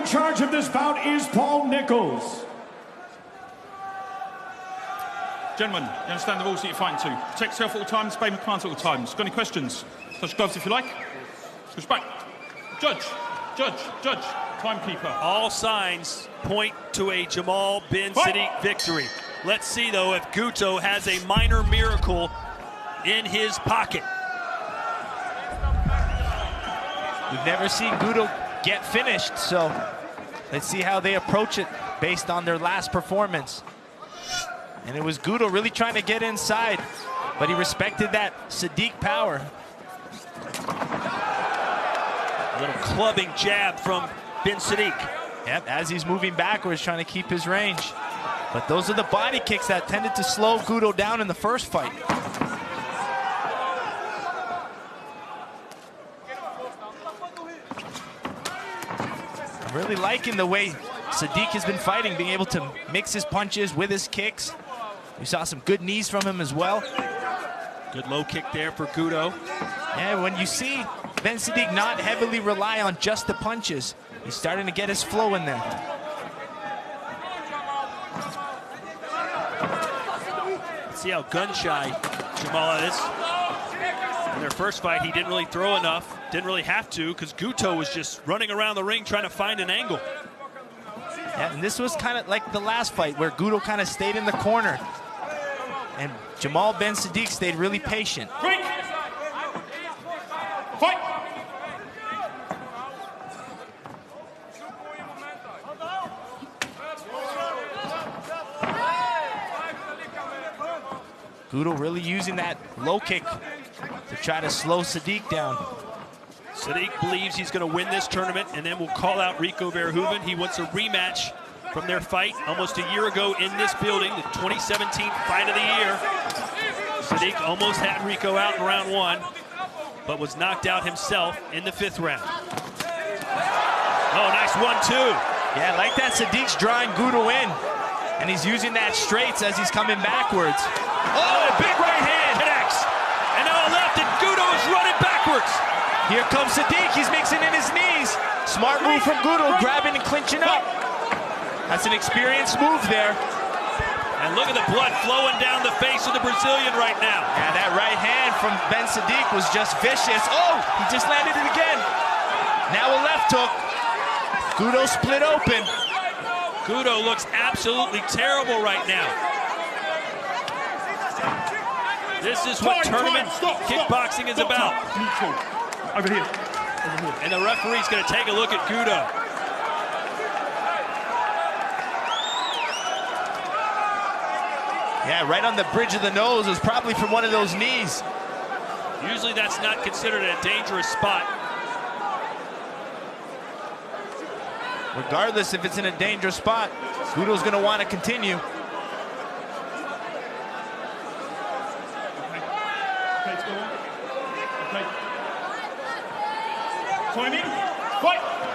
charge of this bout is Paul Nichols. Gentlemen, you understand the rules that you're fighting to. Protect yourself at all times, obey my commands at all times. Got any questions? Touch gloves if you like. Switch back. Judge, timekeeper. All signs point to a Jamal bin Siddiq victory. Let's see, though, if Guto has a minor miracle in his pocket. We've never seen Guto get finished, so let's see how they approach it based on their last performance. And it was Guto really trying to get inside, but he respected that Siddiq power. A little clubbing jab from bin Siddiq. Yep, as he's moving backwards, trying to keep his range. But those are the body kicks that tended to slow Guto down in the first fight. I'm really liking the way Siddiq has been fighting, being able to mix his punches with his kicks. We saw some good knees from him as well. Good low kick there for Guto. Yeah, when you see bin Siddiq not heavily rely on just the punches, he's starting to get his flow in there. See how gun-shy Jamal is. In their first fight, he didn't really throw enough. Didn't really have to, because Guto was just running around the ring trying to find an angle. Yeah, and this was kind of like the last fight where Guto kind of stayed in the corner. And Jamal bin Siddiq stayed really patient. Break! Fight! Guto really using that low kick to try to slow Siddiq down. Siddiq believes he's going to win this tournament, and then we'll call out Rico Verhoeven. He wants a rematch from their fight almost a year ago in this building, the 2017 Fight of the Year. Siddiq almost had Rico out in round one, but was knocked out himself in the 5th round. Oh, nice 1-2. Yeah, like that, Siddiq's drawing Guto in, and he's using that straights as he's coming backwards. Oh, big right hand connects. And now left, and Guto is running backwards. Here comes Siddiq, he's mixing in his knees. Smart move from Guto, grabbing and clinching up. That's an experienced move there. And look at the blood flowing down the face of the Brazilian right now. Yeah, that right hand from bin Siddiq was just vicious. Oh, he just landed it again. Now a left hook. Guto split open. Guto looks absolutely terrible right now. This is what tournament kickboxing is about. Over here. And the referee's going to take a look at Guto. Yeah, right on the bridge of the nose. It was probably from one of those knees. Usually that's not considered a dangerous spot. Regardless if it's in a dangerous spot, Guto's going to want to continue.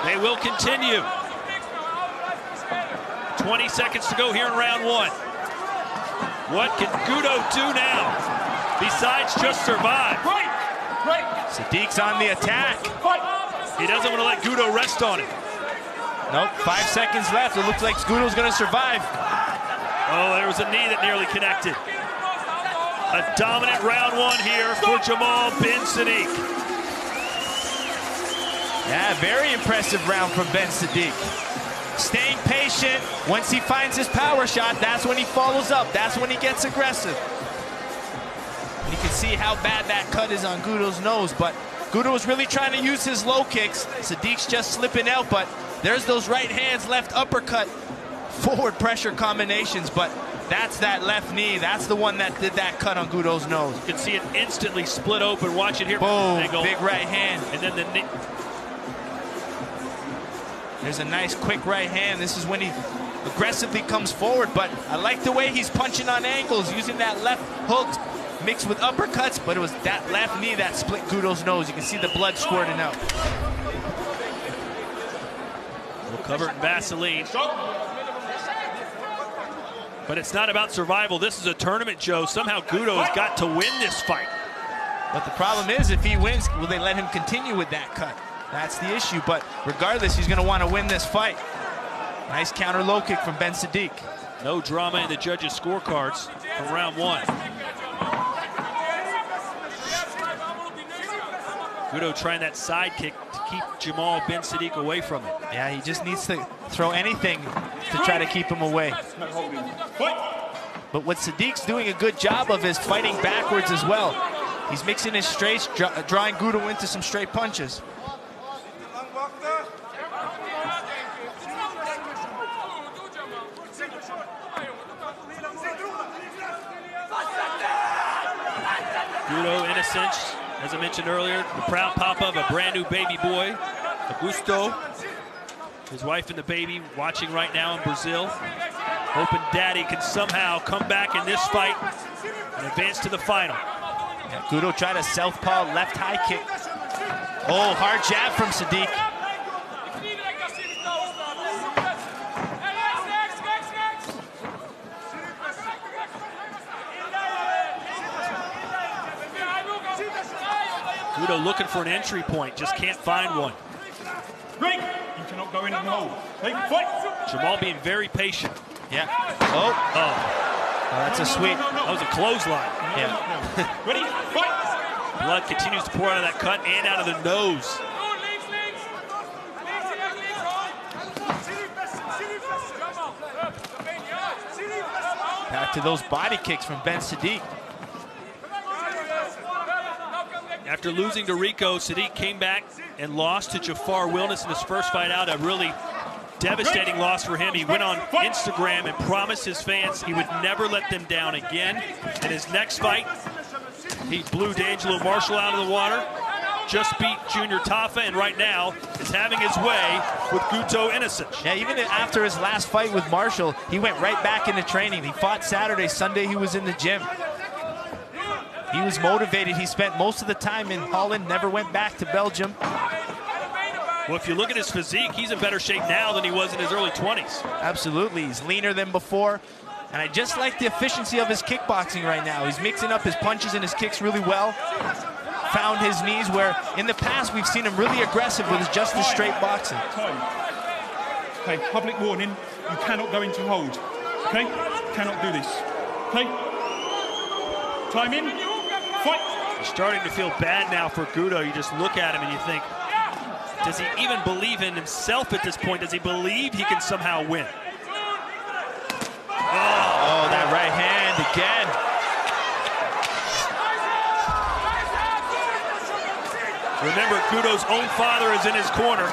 They will continue. 20 seconds to go here in round one. What can Guto do now besides just survive? Siddiq's on the attack. He doesn't want to let Guto rest on it. Nope, 5 seconds left. It looks like Guto's going to survive. Oh, there was a knee that nearly connected. A dominant round one here for Jamal bin Siddiq. Yeah, very impressive round from bin Siddiq. Staying patient. Once he finds his power shot, that's when he follows up. That's when he gets aggressive. You can see how bad that cut is on Guto's nose, but Guto was really trying to use his low kicks. Siddiq's just slipping out, but there's those right hands, left uppercut, forward pressure combinations, but that's that left knee. That's the one that did that cut on Guto's nose. You can see it instantly split open. Watch it here. Boom, big right hand. And then the knee. There's a nice quick right hand. This is when he aggressively comes forward, but I like the way he's punching on angles, using that left hook mixed with uppercuts, but it was that left knee that split Guto's nose. You can see the blood squirting out. We'll cover it in Vaseline. But it's not about survival. This is a tournament, Joe. Somehow Guto has got to win this fight. But the problem is, if he wins, will they let him continue with that cut? That's the issue, but regardless, he's gonna wanna win this fight. Nice counter low kick from Ben صديق. No drama in the judges' scorecards from round one. Gudo trying that side kick to keep Jamal Ben صديق away from it. Yeah, he just needs to throw anything to try to keep him away. But what Sadiq's doing a good job of is fighting backwards as well. He's mixing his straights, drawing Gudo into some straight punches. Gudo innocent, as I mentioned earlier, the proud papa of a brand new baby boy, Augusto. His wife and the baby watching right now in Brazil. Hoping daddy can somehow come back in this fight and advance to the final. Yeah, Gudo tried a southpaw left high kick. Oh, hard jab from صديق. Gudo looking for an entry point, just can't find one. Ring! You cannot go in and hold. Hey, fight! Jamal being very patient. Yeah. Oh. Oh, that's a sweep. That was a clothesline. Yeah. Ready? Fight! Blood continues to pour out of that cut and out of the nose. Back to those body kicks from Ben صديق. After losing to Rico, صديق came back and lost to Jafar Wilness in his first fight out. A really devastating loss for him. He went on Instagram and promised his fans he would never let them down again. In his next fight, he blew D'Angelo Marshall out of the water, just beat Junior Tafa, and right now is having his way with Guto Innocent. Yeah, even after his last fight with Marshall, he went right back into training. He fought Saturday, Sunday he was in the gym. He was motivated. He spent most of the time in Holland, never went back to Belgium. Well, if you look at his physique, he's in better shape now than he was in his early 20s. Absolutely, he's leaner than before. And I just like the efficiency of his kickboxing right now. He's mixing up his punches and his kicks really well. Found his knees where in the past we've seen him really aggressive with just his straight boxing. Okay, public warning, you cannot go into hold. Okay? Cannot do this. Okay? Time in. Fight! You're starting to feel bad now for Gudo. You just look at him and you think, does he even believe in himself at this point? Does he believe he can somehow win? Oh, that right hand again. Remember, Gudo's own father is in his corner.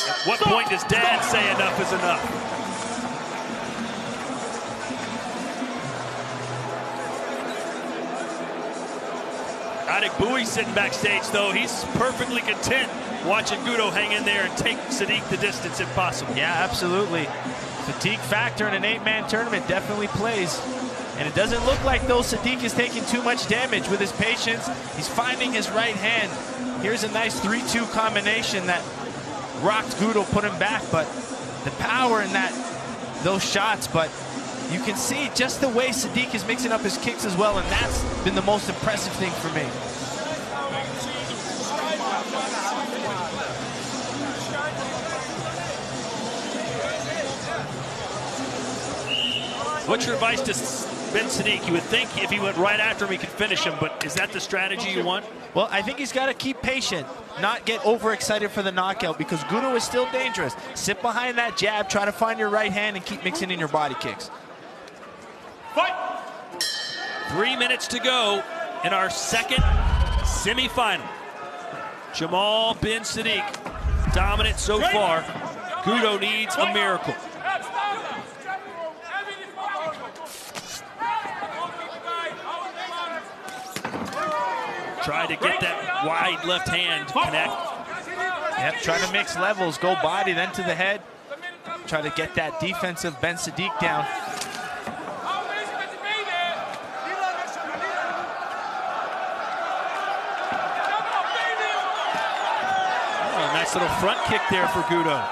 At what point does dad say enough is enough? Bowie sitting backstage, though. He's perfectly content watching Gudo hang in there and take صديق the distance if possible. Yeah, absolutely. Fatigue factor in an 8-man tournament definitely plays. And it doesn't look like, though, صديق is taking too much damage with his patience. He's finding his right hand. Here's a nice 3-2 combination that rocked Gudo, put him back. But the power in those shots, but you can see just the way صديق is mixing up his kicks as well, and that's been the most impressive thing for me. What's your advice to Ben صديق? You would think if he went right after him, he could finish him, but is that the strategy you want? Well, I think he's got to keep patient, not get overexcited for the knockout, because Gudo is still dangerous. Sit behind that jab, try to find your right hand, and keep mixing in your body kicks. Fight! 3 minutes to go in our second semifinal. Jamal Ben صديق, dominant so far. Gudo needs a miracle. Try to get that wide left hand to connect. Yep, try to mix levels, go body, then to the head. Try to get that defensive Ben صديق down. Oh, nice little front kick there for Gudo.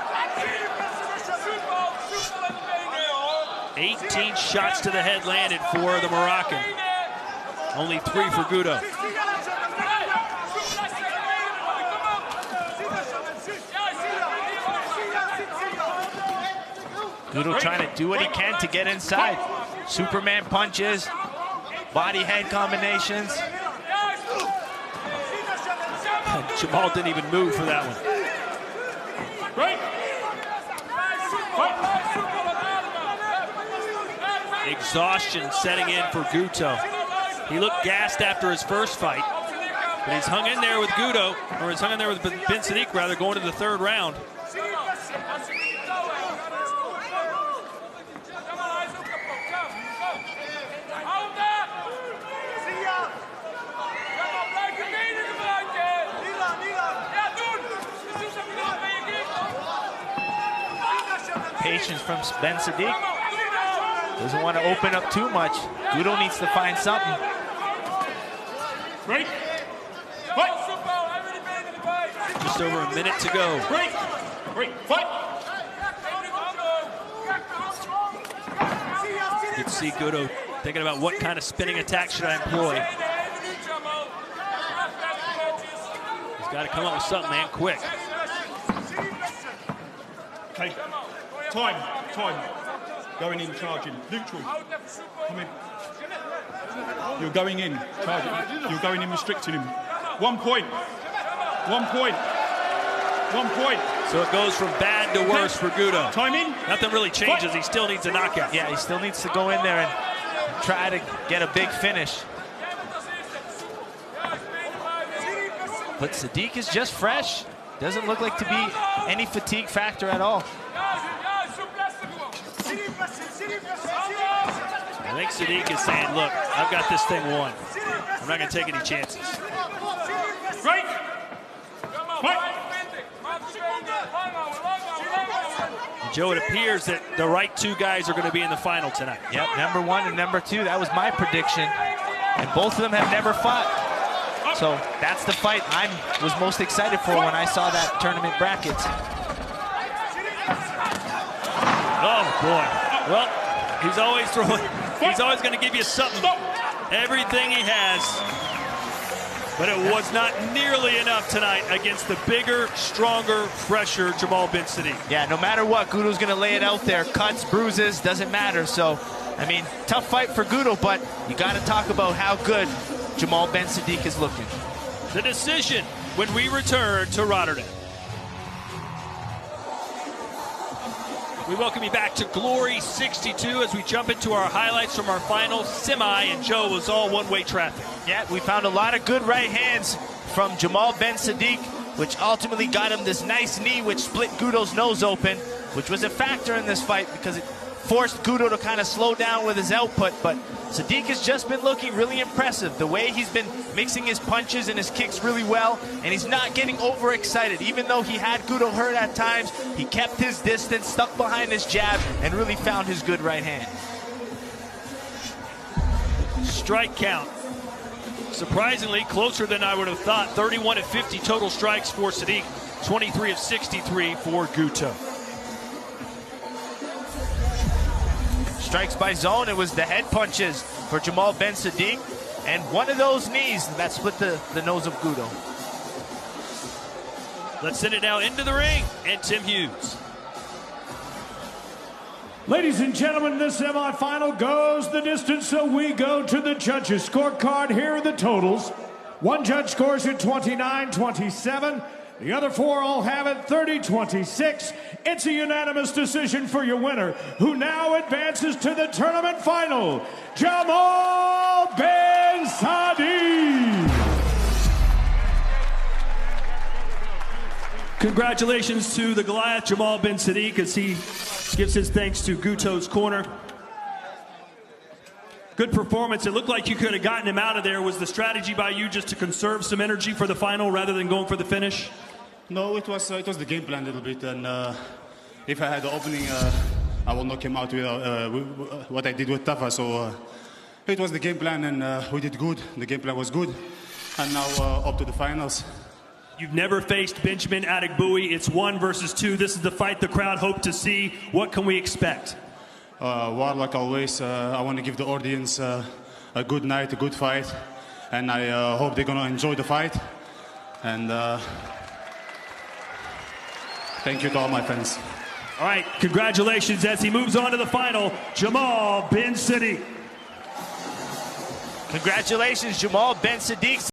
18 shots to the head landed for the Moroccan. Only 3 for Gudo. Gudo trying to do what he can to get inside. Superman punches, body head combinations. Jamal didn't even move for that one. Exhaustion setting in for Guto. He looked gassed after his first fight, but he's hung in there with Gudo, or he's hung in there with Ben صديق rather, going to the third round. Patience from Ben صديق. Doesn't want to open up too much. Gudo needs to find something. Break. Just over a minute to go. Break. Fight. You can see Gudo thinking about what kind of spinning attack should I employ. He's got to come up with something, man, quick. Okay. Time. Going in, charging. Neutral. Come in. You're going in, charging. You're going in, restricting him. 1 point. So it goes from bad to worse for Gudo. Time in. Nothing really changes. He still needs a knockout. Yeah, he still needs to go in there and try to get a big finish. But صديق is just fresh. Doesn't look like to be any fatigue factor at all. I think صديق is saying, look, I've got this thing won. I'm not going to take any chances. Break. Fight. And Joe, it appears that the right two guys are going to be in the final tonight. Yep, number 1 and number 2. That was my prediction. And both of them have never fought. So that's the fight I was most excited for when I saw that tournament brackets. Oh, boy. Well, he's always throwing. He's always going to give you something. Everything he has. But it was not nearly enough tonight against the bigger, stronger, fresher Jamal Ben صديق. Yeah, no matter what, Gudo's going to lay it out there. Cuts, bruises, doesn't matter. So, I mean, tough fight for Gudo, but you got to talk about how good Jamal Ben صديق is looking. The decision when we return to Rotterdam. We welcome you back to Glory 62 as we jump into our highlights from our final semi, and Joe, was all one-way traffic. Yeah, we found a lot of good right hands from Jamal Ben صديق, which ultimately got him this nice knee, which split Gudo's nose open, which was a factor in this fight because it forced Gudo to kind of slow down with his output. But صديق has just been looking really impressive. The way he's been mixing his punches and his kicks really well, and he's not getting overexcited. Even though he had Gudo hurt at times, he kept his distance, stuck behind his jab, and really found his good right hand. Strike count. Surprisingly, closer than I would have thought. 31 of 50 total strikes for صديق, 23 of 63 for Guto. Strikes by zone, it was the head punches for Jamal Ben صديق, and one of those knees that split the nose of Gudo. Let's send it now into the ring, and Tim Hughes. Ladies and gentlemen, the semifinal goes the distance, so we go to the judges' scorecard. Here are the totals. One judge scores at 29-27. The other 4 all have it 30-26. It's a unanimous decision for your winner, who now advances to the tournament final, Jamal Ben صديق. Congratulations to the Goliath, Jamal Ben صديق, as he gives his thanks to Guto's corner. Good performance. It looked like you could have gotten him out of there. Was the strategy by you just to conserve some energy for the final rather than going for the finish? No, it was the game plan a little bit, and if I had the opening, I will knock him out with what I did with Tafa. So it was the game plan, and we did good. The game plan was good, and now up to the finals. You've never faced Benjamin Adegbuyi. It's 1 versus 2. This is the fight the crowd hoped to see. What can we expect? War, like always, I want to give the audience a good night, a good fight, and I hope they're going to enjoy the fight. And thank you to all my fans. All right, congratulations as he moves on to the final, Jamal bin Siddiq. Congratulations, Jamal bin Siddiq.